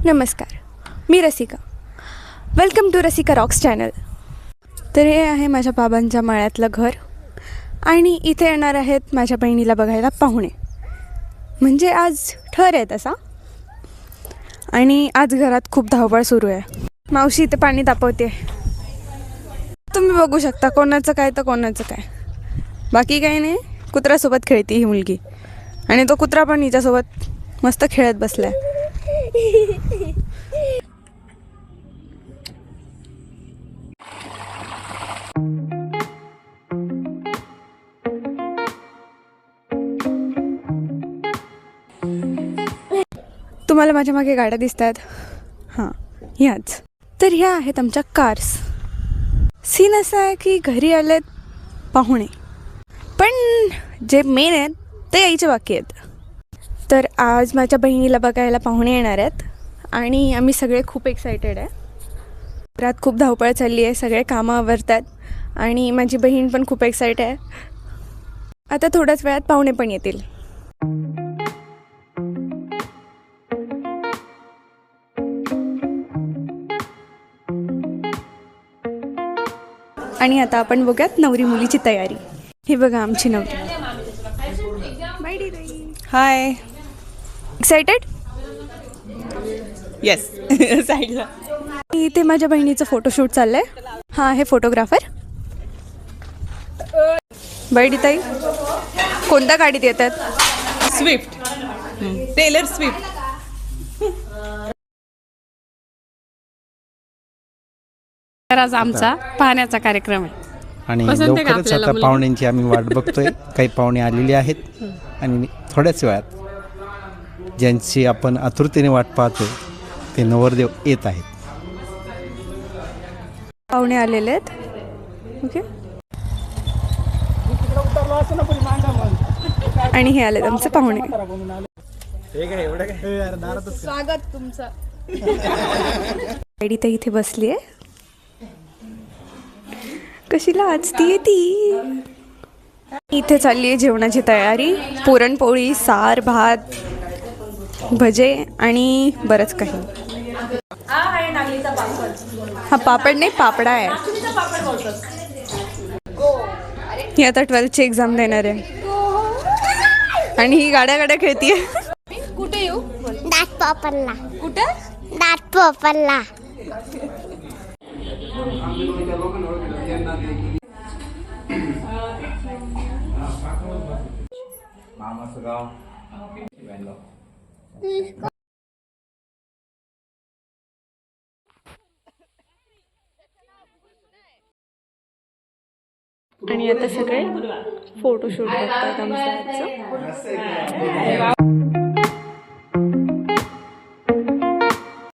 नमस्कार, मी Rasika. Welcome to Rasika rocks channel. तर हे आहे माझ्या बाबांच्या मळ्यातलं घर आणि इथे येणार आहेत माझ्या बहिणीला बघायला पाहुणे. म्हणजे आज ठर आहे तसा आणि आज घरात खूप धावपळ सुरू आहे. मावशी इथे पाणी तापवते. तुम्ही बघू शकता कोणाचं काय तर कोणाचं काय. बाकी काही नाही, कुत्र्यासोबत खेळते ही मुलगी आणि तो कुत्रा पण हिच्यासोबत मस्त खेळत बसलाय. तुम्हाला माझ्या मागे गाड्या दिसत आहेत, हां ह्याच. तर ह्या आहेत आमच्या कार्स. सीन असा आहे की घरी आलेत पाहुणे, पण जे मेन आहेत ते यायचे बाकी आहेत. तर आज माझ्या बहिणीला बघायला पाहुणे येणार आहेत आणि आम्ही सगळे खूप एक्सायटेड आहे. घरात खूप धावपळ चालली आहे, सगळे कामं आवरतात आणि माझी बहीण पण खूप एक्सायटेड आहे. आता थोड्याच वेळात पाहुणे पण येतील. आणि आता आपण बघूयात नवरी मुलीची तयारी. हे बघा आमची नवरी. हाय. एक्सायटेड? येस. साईडला. इथे माझ्या बहिणीचं फोटोशूट चाललंय. हा आहे फोटोग्राफर. बैडी ताई, कोणत्या गाडीत येतात? स्विफ्ट. Taylor Swift. तर आज आमचा पाहण्याचा कार्यक्रम आहे आणि पसंत आहे का लवकरच आपल्याला आता मुलगा? पाहुण्यांची आम्ही वाट बघतोय. काही पाहुणे आलेले आहेत आणि थोड्याच वेळात ज्यांची आपण आतुरतेने वाट पाहतोय ते नवरदेव येत आहेत. पाहुणे आलेले आहेत. ओके. आणि हे आलेत आमचे पाहुणे. स्वागत तुमचं. बैडी ताई इथे बसली आहे. कशी लाजतीये ती. इथे चालली आहे जेवणाची तयारी. पुरणपोळी, सार, भात, भजे आणि बरंच काही. हा पापड नाही, पापडा आहे. ही आता 12th एक्झाम देणार आहे आणि ही गाड्या गाड्या खेळतीये. कुठे येऊ? दात पॉपरला. कुठं? दात पॉपरला. आणि आता सगळे फोटोशूट बघतात आमचं.